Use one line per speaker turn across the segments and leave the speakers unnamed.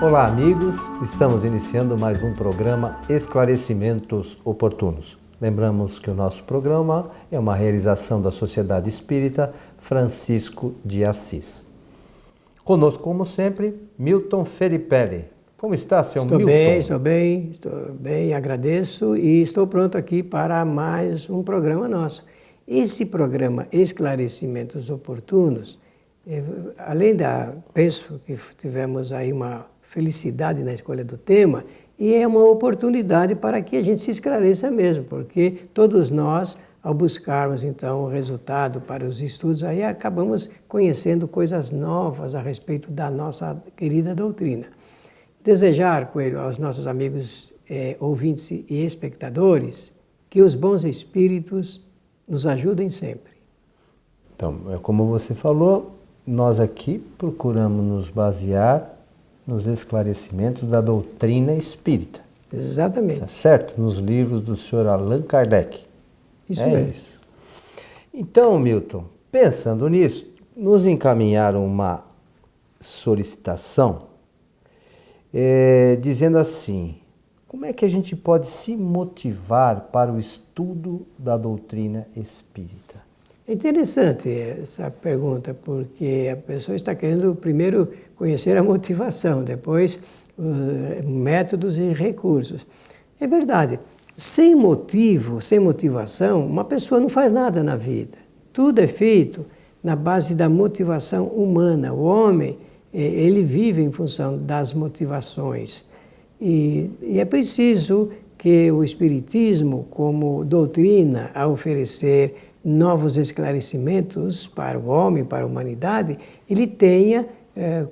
Olá, amigos. Estamos iniciando mais um programa Esclarecimentos Oportunos. Lembramos que o nosso programa é uma realização da Sociedade Espírita Francisco de Assis. Conosco, como sempre, Milton Felipelli. Como está, seu Milton?
Estou bem, agradeço e estou pronto aqui para mais um programa nosso. Esse programa Esclarecimentos Oportunos, penso que tivemos aí uma felicidade na escolha do tema e é uma oportunidade para que a gente se esclareça mesmo, porque todos nós, ao buscarmos então o resultado para os estudos, aí acabamos conhecendo coisas novas a respeito da nossa querida doutrina. Desejar, Coelho, aos nossos amigos ouvintes e espectadores, que os bons espíritos nos ajudem sempre.
Então, como você falou, nós aqui procuramos nos basear nos esclarecimentos da doutrina espírita.
Exatamente.
Tá certo? Nos livros do Sr. Allan Kardec.
Isso mesmo.
Isso. Então, Milton, pensando nisso, nos encaminharam uma solicitação dizendo assim: como é que a gente pode se motivar para o estudo da doutrina espírita?
É interessante essa pergunta, porque a pessoa está querendo primeiro conhecer a motivação, depois os métodos e recursos. É verdade, sem motivo, sem motivação, uma pessoa não faz nada na vida. Tudo é feito na base da motivação humana. O homem, ele vive em função das motivações. E é preciso que o Espiritismo, como doutrina, a oferecer novos esclarecimentos para o homem, para a humanidade, ele tenha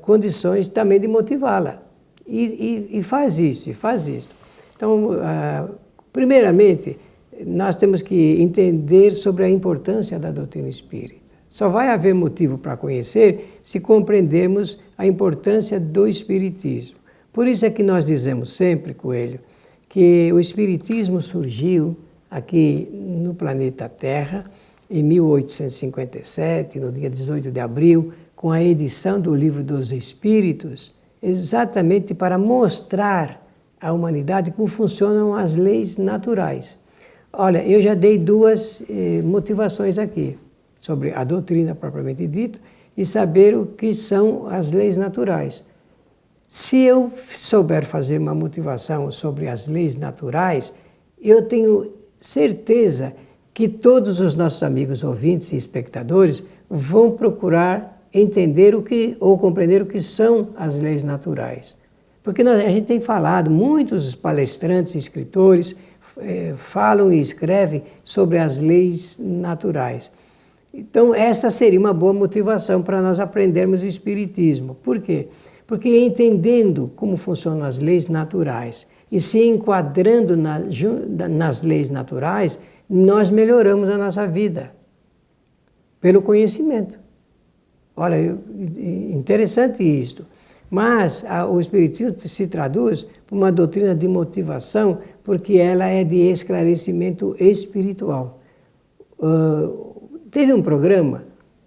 condições também de motivá-la. E faz isso, Então, primeiramente, nós temos que entender sobre a importância da doutrina espírita. Só vai haver motivo para conhecer se compreendermos a importância do Espiritismo. Por isso é que nós dizemos sempre, Coelho, que o Espiritismo surgiu aqui no planeta Terra em 1857, no dia 18 de abril, com a edição do Livro dos Espíritos, exatamente para mostrar à humanidade como funcionam as leis naturais. Olha, eu já dei duas motivações aqui, sobre a doutrina propriamente dita e saber o que são as leis naturais. Se eu souber fazer uma motivação sobre as leis naturais, eu tenho certeza que todos os nossos amigos ouvintes e espectadores vão procurar entender ou compreender o que são as leis naturais. Porque a gente tem falado, muitos palestrantes e escritores falam e escrevem sobre as leis naturais. Então, essa seria uma boa motivação para nós aprendermos o Espiritismo. Por quê? Porque entendendo como funcionam as leis naturais e se enquadrando nas leis naturais, nós melhoramos a nossa vida pelo conhecimento. Olha, interessante isto. Mas o Espiritismo se traduz por uma doutrina de motivação, porque ela é de esclarecimento espiritual. Teve um programa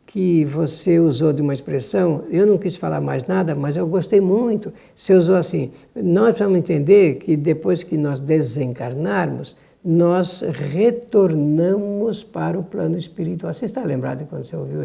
que você usou de uma expressão, eu não quis falar mais nada, mas eu gostei muito. Você usou assim: nós precisamos entender que depois que nós desencarnarmos, nós retornamos para o plano espiritual. Você está lembrado quando você ouviu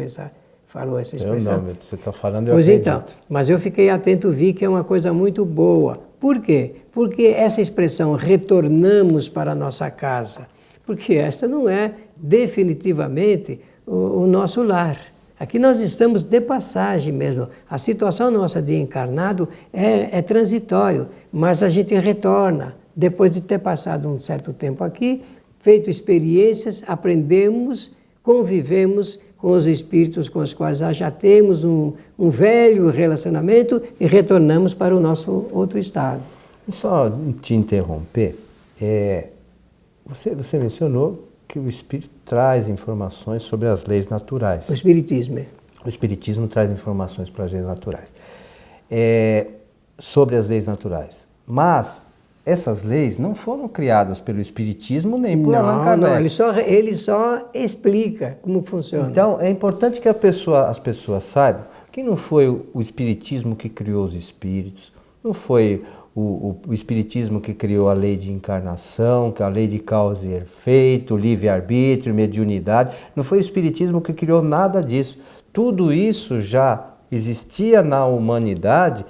falou essa expressão?
Eu não, você está falando, eu
pois
acredito.
Então, mas eu fiquei atento, vi que é uma coisa muito boa. Por quê? Porque essa expressão retornamos para a nossa casa, porque esta não é definitivamente o nosso lar. Aqui nós estamos de passagem mesmo. A situação nossa de encarnado é transitório, mas a gente retorna. Depois de ter passado um certo tempo aqui, feito experiências, aprendemos, convivemos com os espíritos com os quais já temos um velho relacionamento e retornamos para o nosso outro estado.
Só te interromper, você mencionou que o Espírito traz informações sobre as leis naturais.
O Espiritismo.
O Espiritismo traz informações para as leis naturais. Sobre as leis naturais. Mas essas leis não foram criadas pelo Espiritismo nem por Allan Kardec.
Não, ele só explica como funciona.
Então, é importante que as pessoas saibam que não foi o Espiritismo que criou os espíritos, Não foi o Espiritismo que criou a lei de encarnação, a lei de causa e efeito, livre-arbítrio, mediunidade. Não foi o Espiritismo que criou nada disso. Tudo isso já existia na humanidade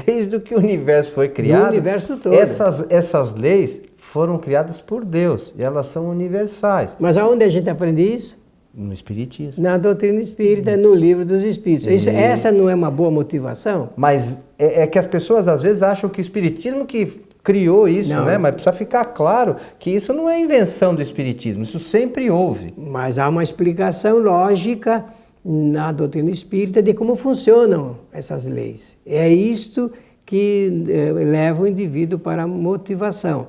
desde que o universo foi criado.
No universo todo.
Essas leis foram criadas por Deus e elas são universais.
Mas aonde a gente aprende isso?
No Espiritismo.
Na doutrina espírita, no livro dos Espíritos. Essa não é uma boa motivação?
Mas é que as pessoas às vezes acham que o Espiritismo que criou isso,
Não.
né? Mas precisa ficar claro que isso não é invenção do Espiritismo, isso sempre houve.
Mas há uma explicação lógica na doutrina espírita de como funcionam essas leis. É isto que leva o indivíduo para a motivação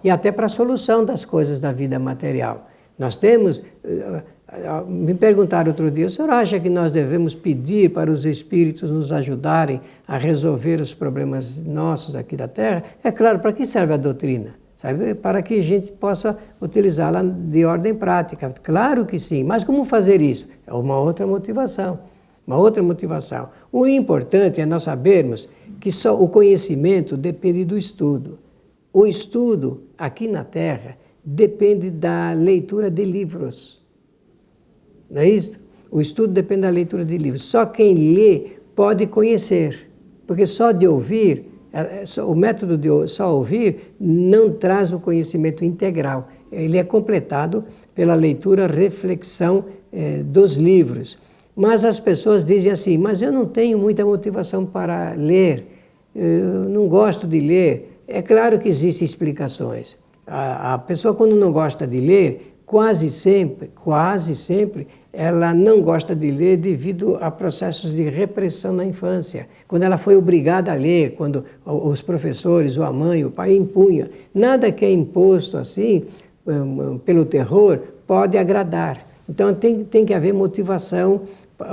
e até para a solução das coisas da vida material. Nós temos, me perguntaram outro dia, o senhor acha que nós devemos pedir para os espíritos nos ajudarem a resolver os problemas nossos aqui da Terra? É claro, para que serve a doutrina? Sabe? Para que a gente possa utilizá-la de ordem prática. Claro que sim, mas como fazer isso? É uma outra motivação. O importante é nós sabermos que só o conhecimento depende do estudo. O estudo aqui na Terra depende da leitura de livros. Não é isso? O estudo depende da leitura de livros. Só quem lê pode conhecer. Porque só de ouvir, o método de só ouvir não traz o conhecimento integral. Ele é completado pela leitura, reflexão dos livros. Mas as pessoas dizem assim, mas eu não tenho muita motivação para ler, eu não gosto de ler. É claro que existem explicações. A pessoa, quando não gosta de ler, quase sempre, ela não gosta de ler devido a processos de repressão na infância. Quando ela foi obrigada a ler, quando os professores, ou a mãe, o pai impunha. Nada que é imposto assim, pelo terror, pode agradar. Então tem que haver motivação.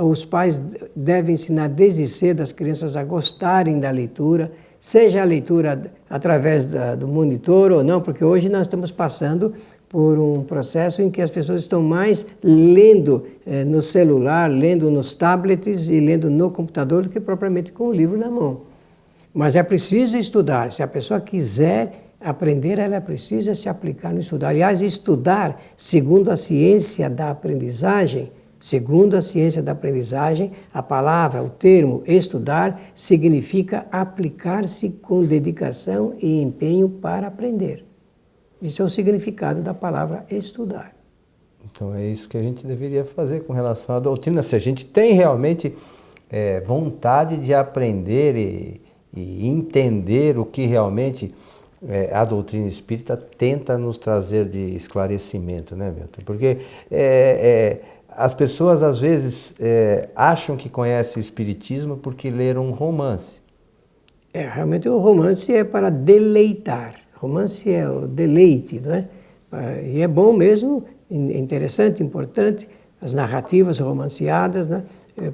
Os pais devem ensinar desde cedo as crianças a gostarem da leitura, seja a leitura através do monitor ou não, porque hoje nós estamos passando por um processo em que as pessoas estão mais lendo no celular, lendo nos tablets e lendo no computador do que propriamente com o livro na mão. Mas é preciso estudar. Se a pessoa quiser aprender, ela precisa se aplicar no estudo. Aliás, estudar, segundo a ciência da aprendizagem, a palavra, o termo estudar, significa aplicar-se com dedicação e empenho para aprender. Isso é o significado da palavra estudar.
Então é isso que a gente deveria fazer com relação à doutrina. Se a gente tem realmente vontade de aprender e entender o que realmente a doutrina espírita tenta nos trazer de esclarecimento, né, Milton? Porque as pessoas às vezes acham que conhecem o espiritismo porque leram um romance.
Realmente o romance é para deleitar. Romance é o deleite, não é? E é bom mesmo, interessante, importante, as narrativas romanceadas, né?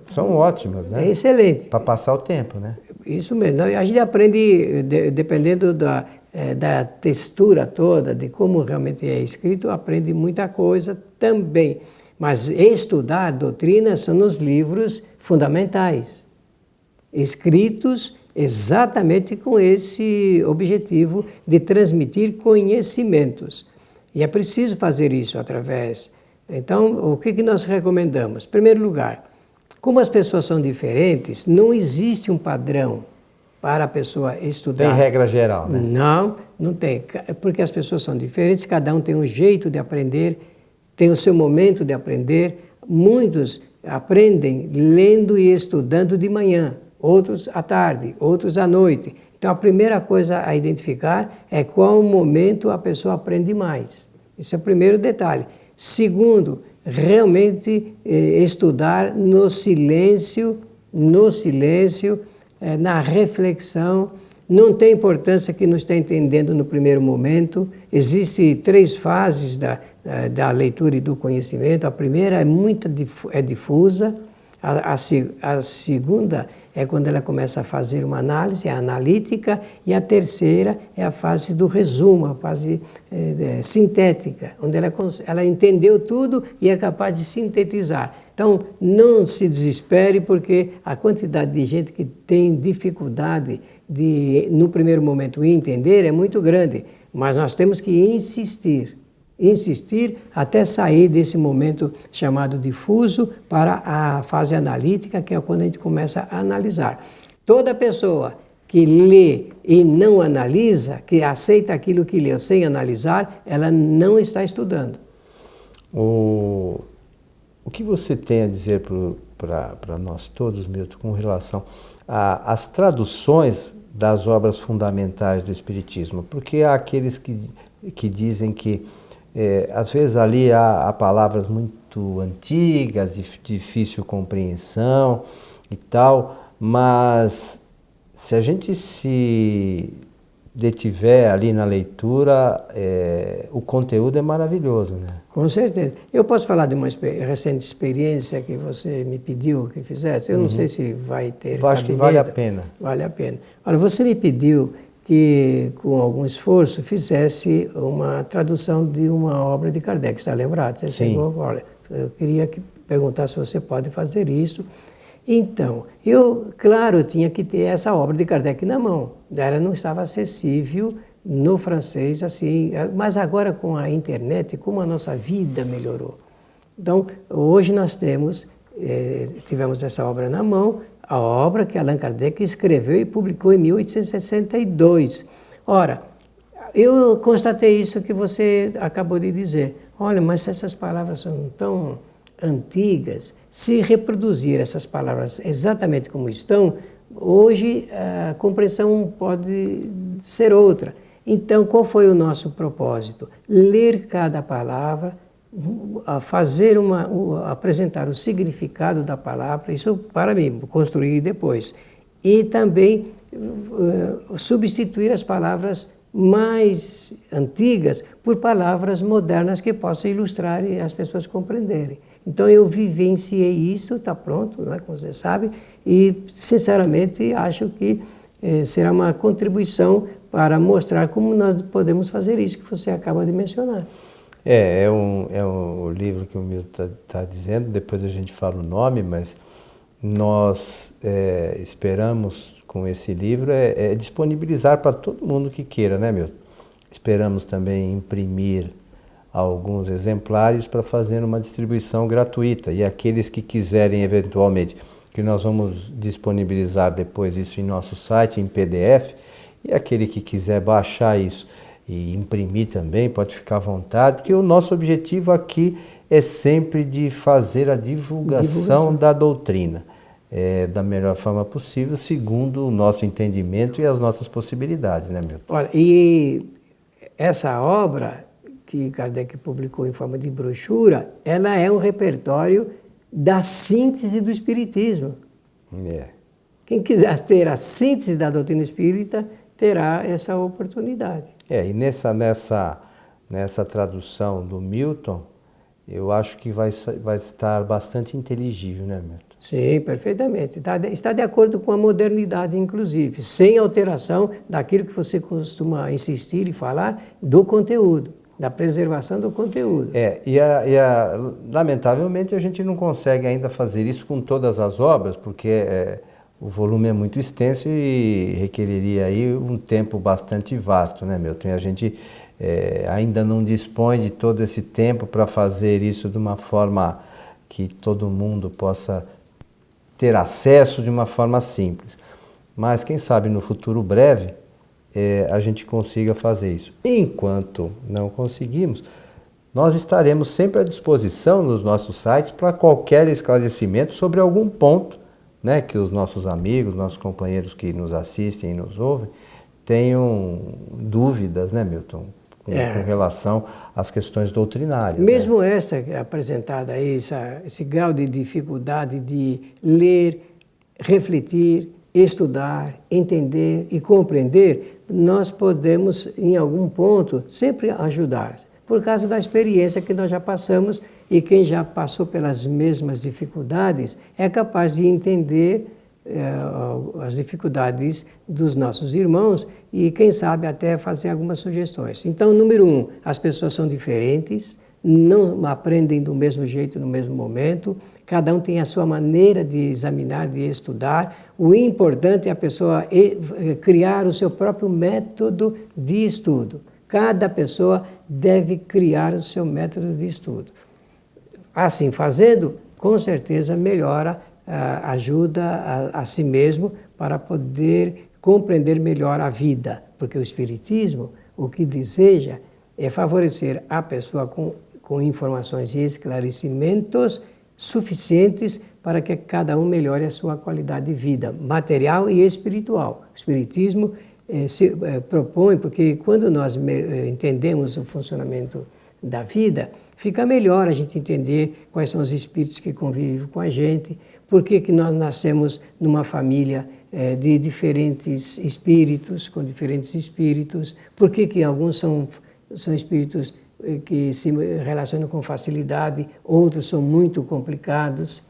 São ótimas, né?
É excelente.
Para passar o tempo, né?
Isso mesmo. A gente aprende, dependendo da textura toda, de como realmente é escrito, aprende muita coisa também. Mas estudar doutrina são os livros fundamentais, escritos exatamente com esse objetivo de transmitir conhecimentos. E é preciso fazer isso através. Então, o que nós recomendamos? Em primeiro lugar, como as pessoas são diferentes, não existe um padrão para a pessoa estudar.
Tem regra geral, né?
Não tem. Porque as pessoas são diferentes, cada um tem um jeito de aprender, tem o seu momento de aprender. Muitos aprendem lendo e estudando de manhã, outros à tarde, outros à noite. Então, a primeira coisa a identificar é qual momento a pessoa aprende mais. Esse é o primeiro detalhe. Segundo, realmente estudar no silêncio, na reflexão. Não tem importância que não está entendendo no primeiro momento. Existem 3 fases da leitura e do conhecimento. A primeira é difusa, a segunda é quando ela começa a fazer uma análise, é analítica, e a terceira é a fase do resumo, a fase sintética, onde ela entendeu tudo e é capaz de sintetizar. Então, não se desespere, porque a quantidade de gente que tem dificuldade no primeiro momento, entender é muito grande, mas nós temos que insistir até sair desse momento chamado difuso para a fase analítica, que é quando a gente começa a analisar. Toda pessoa que lê e não analisa, que aceita aquilo que leu sem analisar, ela não está estudando.
O que você tem a dizer para nós todos, Milton, com relação às traduções das obras fundamentais do Espiritismo? Porque há aqueles que dizem que às vezes ali há palavras muito antigas, de difícil compreensão e tal, mas se a gente se detiver ali na leitura, o conteúdo é maravilhoso, né?
Com certeza. Eu posso falar de uma recente experiência que você me pediu que fizesse? Eu não sei se vai ter.
Eu acho que vale a pena.
Vale a pena. Olha, você me pediu que, com algum esforço, fizesse uma tradução de uma obra de Kardec. Está lembrado? Você
Sim.
chegou, olha, eu queria perguntar se você pode fazer isso. Então, eu tinha que ter essa obra de Kardec na mão. Ela não estava acessível no francês, assim, mas agora com a internet, como a nossa vida melhorou. Então, hoje nós tivemos essa obra na mão, a obra que Allan Kardec escreveu e publicou em 1862. Ora, eu constatei isso que você acabou de dizer. Olha, mas essas palavras são tão antigas. Se reproduzir essas palavras exatamente como estão, hoje a compreensão pode ser outra. Então, qual foi o nosso propósito? Ler cada palavra, apresentar o significado da palavra, isso para mim, construir depois. E também substituir as palavras mais antigas por palavras modernas que possam ilustrar e as pessoas compreenderem. Então eu vivenciei isso, está pronto, não é, como você sabe, e sinceramente acho que será uma contribuição para mostrar como nós podemos fazer isso que você acaba de mencionar.
É um livro que o Milton está dizendo, depois a gente fala o nome, mas nós esperamos com esse livro disponibilizar para todo mundo que queira, né, Milton? Esperamos também imprimir alguns exemplares para fazer uma distribuição gratuita, e aqueles que quiserem eventualmente, que nós vamos disponibilizar depois isso em nosso site, em PDF, e aquele que quiser baixar isso e imprimir também, pode ficar à vontade, porque o nosso objetivo aqui é sempre de fazer a divulgação da doutrina da melhor forma possível, segundo o nosso entendimento e as nossas possibilidades, né, Milton?
Olha, e essa obra que Kardec publicou em forma de brochura, ela é um repertório da síntese do Espiritismo. Quem quiser ter a síntese da doutrina espírita, terá essa oportunidade.
E nessa tradução do Milton, eu acho que vai estar bastante inteligível, né, Milton?
Sim, perfeitamente. Está de acordo com a modernidade, inclusive, sem alteração daquilo que você costuma insistir e falar do conteúdo, da preservação do conteúdo.
Lamentavelmente a gente não consegue ainda fazer isso com todas as obras, porque o volume é muito extenso e requeriria aí um tempo bastante vasto, né, Milton? E a gente ainda não dispõe de todo esse tempo para fazer isso de uma forma que todo mundo possa ter acesso de uma forma simples. Mas quem sabe no futuro breve a gente consiga fazer isso. Enquanto não conseguimos, nós estaremos sempre à disposição nos nossos sites para qualquer esclarecimento sobre algum ponto, né, que os nossos amigos, nossos companheiros que nos assistem e nos ouvem tenham dúvidas, né, Milton? Com relação às questões doutrinárias.
Mesmo essa apresentada aí, esse grau de dificuldade de ler, refletir, estudar, entender e compreender, nós podemos, em algum ponto, sempre ajudar. Por causa da experiência que nós já passamos, e quem já passou pelas mesmas dificuldades é capaz de entender as dificuldades dos nossos irmãos e, quem sabe, até fazer algumas sugestões. Então, número 1, as pessoas são diferentes, não aprendem do mesmo jeito no mesmo momento, cada um tem a sua maneira de examinar, de estudar. O importante é a pessoa criar o seu próprio método de estudo. Cada pessoa deve criar o seu método de estudo. Assim fazendo, com certeza melhora, ajuda a si mesmo para poder compreender melhor a vida. Porque o Espiritismo, o que deseja é favorecer a pessoa com informações e esclarecimentos suficientes para que cada um melhore a sua qualidade de vida, material e espiritual. O Espiritismo se propõe, porque quando nós entendemos o funcionamento da vida, fica melhor a gente entender quais são os espíritos que convivem com a gente, por que nós nascemos numa família de diferentes espíritos, com diferentes espíritos, por que alguns são espíritos que se relacionam com facilidade, outros são muito complicados.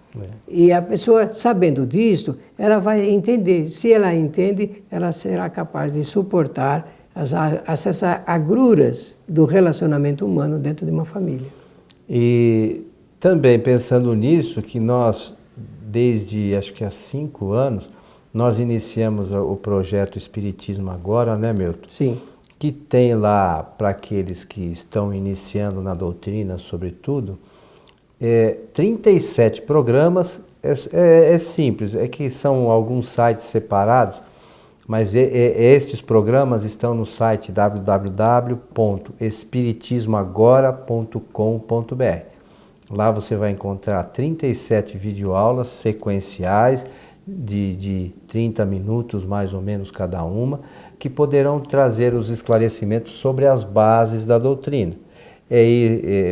E a pessoa, sabendo disso, ela vai entender. Se ela entende, ela será capaz de suportar essas agruras do relacionamento humano dentro de uma família.
E também pensando nisso, que nós, desde acho que há 5 anos, nós iniciamos o projeto Espiritismo Agora, né, Milton?
Sim.
Que tem lá, para aqueles que estão iniciando na doutrina, sobretudo, 37 programas. É simples, é que são alguns sites separados, mas estes programas estão no site www.espiritismoagora.com.br. Lá você vai encontrar 37 videoaulas sequenciais de 30 minutos mais ou menos cada uma, que poderão trazer os esclarecimentos sobre as bases da doutrina.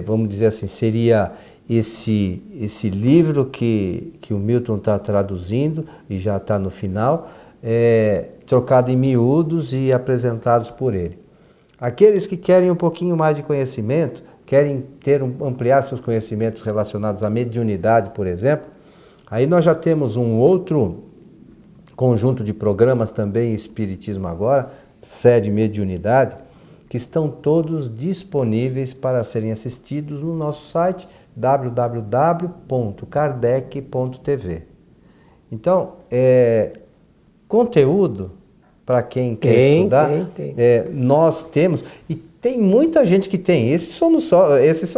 Vamos dizer assim, seria esse livro que o Milton está traduzindo e já está no final, trocado em miúdos e apresentados por ele. Aqueles que querem um pouquinho mais de conhecimento, querem ampliar seus conhecimentos relacionados à mediunidade, por exemplo, aí nós já temos um outro conjunto de programas também, Espiritismo Agora, sede Mediunidade, que estão todos disponíveis para serem assistidos no nosso site www.kardec.tv. Então, conteúdo para quem quer estudar,
tem.
Nós temos, e tem muita gente que tem, esses são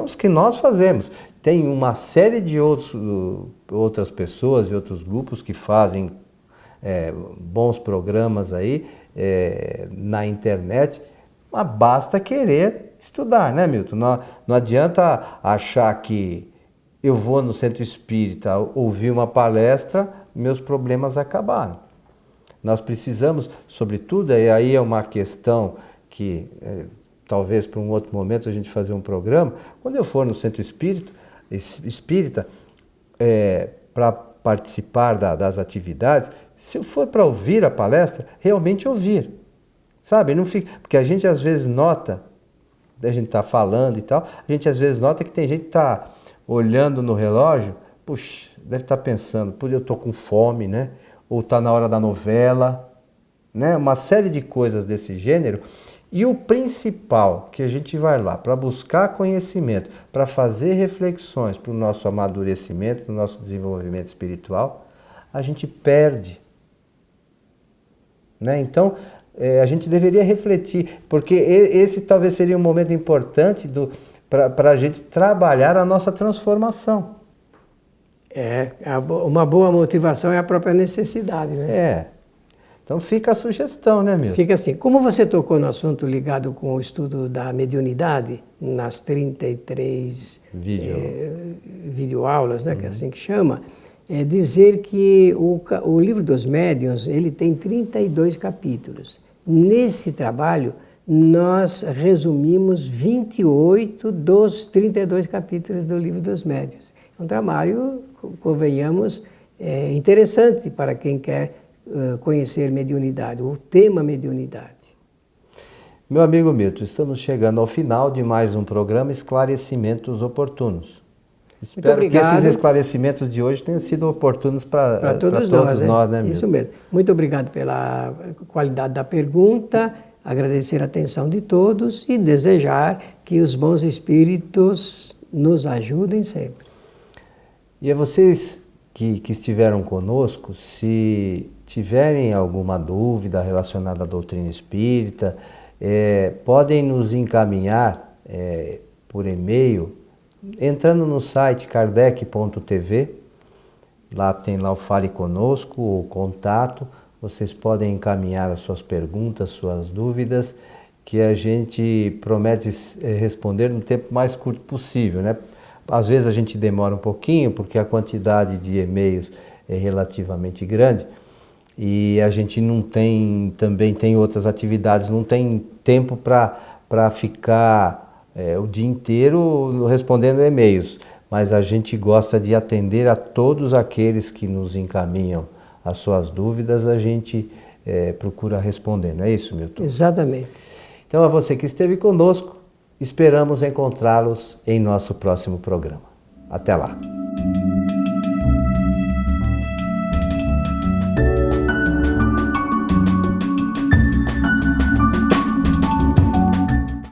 os que nós fazemos. Tem uma série de outras pessoas e outros grupos que fazem bons programas aí na internet, mas basta querer estudar, né, Milton? Não adianta achar que eu vou no centro espírita ouvir uma palestra, meus problemas acabaram. Nós precisamos, sobretudo, e aí é uma questão que talvez para um outro momento a gente fazer um programa, quando eu for no centro espírita, para participar das atividades, se eu for para ouvir a palestra, realmente ouvir, sabe? Não fica, porque a gente às vezes nota, a gente está falando e tal, a gente às vezes nota que tem gente que está olhando no relógio, puxa, deve estar pensando, eu estou com fome, né? Ou está na hora da novela, né? Uma série de coisas desse gênero. E o principal, que a gente vai lá para buscar conhecimento, para fazer reflexões para o nosso amadurecimento, para o nosso desenvolvimento espiritual, a gente perde. Né? Então, a gente deveria refletir, porque esse talvez seria um momento importante para a gente trabalhar a nossa transformação.
Uma boa motivação é a própria necessidade, né?
Então fica a sugestão, né, Milton?
Fica assim, como você tocou no assunto ligado com o estudo da mediunidade, nas 33 videoaulas, né, que é assim que chama, dizer que o livro dos médiuns, ele tem 32 capítulos. Nesse trabalho, nós resumimos 28 dos 32 capítulos do livro dos médiuns. É um trabalho, convenhamos, interessante para quem quer conhecer mediunidade, o tema mediunidade.
Meu amigo Milton, estamos chegando ao final de mais um programa Esclarecimentos Oportunos. Espero que esses esclarecimentos de hoje tenham sido oportunos para todos nós, né, Milton?
Isso mesmo. Muito obrigado pela qualidade da pergunta, agradecer a atenção de todos e desejar que os bons espíritos nos ajudem sempre.
E a vocês que estiveram conosco, se tiverem alguma dúvida relacionada à doutrina espírita, podem nos encaminhar por e-mail, entrando no site kardec.tv, lá tem lá o Fale Conosco, o contato, vocês podem encaminhar as suas perguntas, suas dúvidas, que a gente promete responder no tempo mais curto possível, né? Às vezes a gente demora um pouquinho, porque a quantidade de e-mails é relativamente grande e a gente não tem, também tem outras atividades, não tem tempo para ficar o dia inteiro respondendo e-mails, mas a gente gosta de atender a todos aqueles que nos encaminham as suas dúvidas, a gente procura responder, não é isso, Milton?
Exatamente.
Então, a você que esteve conosco, esperamos encontrá-los em nosso próximo programa. Até lá!